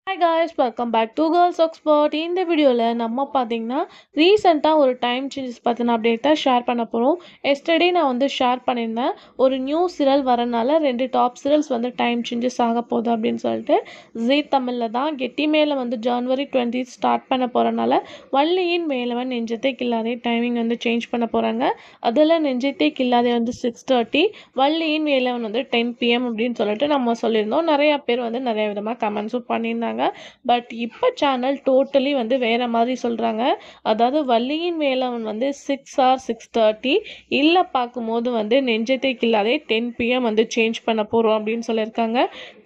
Hi guys, welcome back to girls expert. இந்த வீடியோவில் நம்ம பார்த்தீங்கன்னா ரீசெண்டாக ஒரு டைம் சேஞ்சஸ் பற்றின அப்டேட் தான் ஷேர் பண்ண போகிறோம். எஸ்டர்டே நான் வந்து ஷேர் பண்ணியிருந்தேன், ஒரு நியூ சீரியல் வரனால 2 டாப் சீரியல்ஸ் வந்து டைம் சேஞ்சஸ் ஆக போகுது அப்படின்னு சொல்லிட்டு. ஜீ தமிழில் தான் கெட்டி மேலே வந்து ஜனவரி 20 ஸ்டார்ட் பண்ண போகிறனால வள்ளியின் மேலவன் நெஞ்சத்தை கில்லாதே டைமிங் வந்து சேஞ்ச் பண்ண போகிறாங்க. அதில் நெஞ்சத்தை கில்லாதே வந்து 6:30, வள்ளியின் மேலவன் வந்து 10 PM அப்படின்னு சொல்லிட்டு நம்ம சொல்லியிருந்தோம். நிறையா பேர் வந்து நிறைய விதமாக கமெண்ட்ஸும் பண்ணியிருந்தாங்க. பட் இப்போ சேனல் டோட்டலி வந்து வேற மாதிரி சொல்கிறாங்க. அதாவது வள்ளியின் மேலவன் வந்து 6 or 6:30, இல்லை பார்க்கும்போது வந்து நெஞ்சத்தை கில்லாதே 10 PM வந்து சேஞ்ச் பண்ண போகிறோம் அப்படின்னு சொல்லியிருக்காங்க.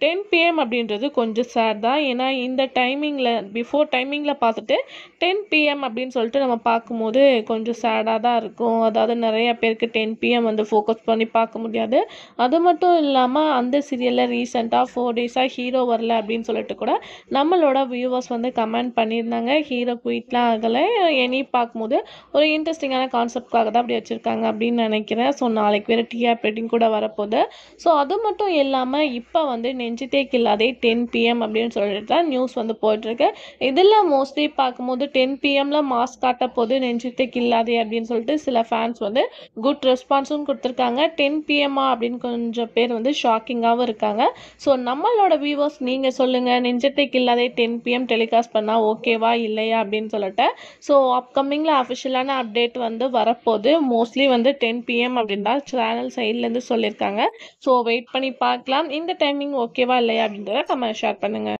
10 PM அப்படின்றது கொஞ்சம் சேட் தான். ஏன்னா இந்த டைமிங்கில் பிஃபோர் டைமிங்கில் பார்த்துட்டு 10 PM அப்படின்னு சொல்லிட்டு நம்ம பார்க்கும்போது கொஞ்சம் சேடாக தான் இருக்கும். அதாவது நிறைய பேருக்கு 10 PM வந்து ஃபோக்கஸ் பண்ணி பார்க்க முடியாது. அது மட்டும் இல்லாமல் அந்த சீரியலில் ரீசெண்டாக 4 days ஹீரோ வரல அப்படின்னு சொல்லிட்டு கூட நம்மளோட வியூவர்ஸ் வந்து கமெண்ட் பண்ணியிருந்தாங்க. ஹீரோ குயிட்லாம் ஆகலை, எனி பார்க்கும்போது ஒரு இன்ட்ரெஸ்டிங்கான கான்செப்ட்காக தான் அப்படி வச்சுருக்காங்க அப்படின்னு நினைக்கிறேன். ஸோ நாளைக்கு வேறு டிஆர் ரேட்டிங் கூட வரப்போகுது. ஸோ அது மட்டும் இல்லாமல் இப்போ வந்து நெஞ்சித்தே கில்லாதே 10 PM அப்படின்னு சொல்லிட்டு தான் நியூஸ் வந்து போயிட்டுருக்கு. இதில் மோஸ்ட்லி பார்க்கும்போது 10 PMல மாஸ் காட்ட போது நெஞ்சித்தே கில்லாதே அப்படின்னு சொல்லிட்டு சில ஃபேன்ஸ் வந்து குட் ரெஸ்பான்ஸும் கொடுத்துருக்காங்க. 10 PM அப்படின்னு கொஞ்சம் பேர் வந்து ஷாக்கிங்காகவும் இருக்காங்க. ஸோ நம்மளோட வியூவர்ஸ் நீங்கள் சொல்லுங்கள், நெஞ்சத்தை கில்லாதே 10 PM டெலிகாஸ்ட் பண்ணால் ஓகேவா இல்லையா அப்படின்னு சொல்லிட்டு. ஸோ அப்கமிங்கில் அஃபிஷியலான அப்டேட் வந்து வரப்போகுது. மோஸ்ட்லி வந்து 10 PM அப்படின்னு தான் சேனல் சைட்லேருந்து சொல்லியிருக்காங்க. ஸோ வெயிட் பண்ணி பார்க்கலாம். இந்த டைமிங் ஓகேவா இல்லையா அப்படின்றத கமெண்ட் ஷேர் பண்ணுங்கள்.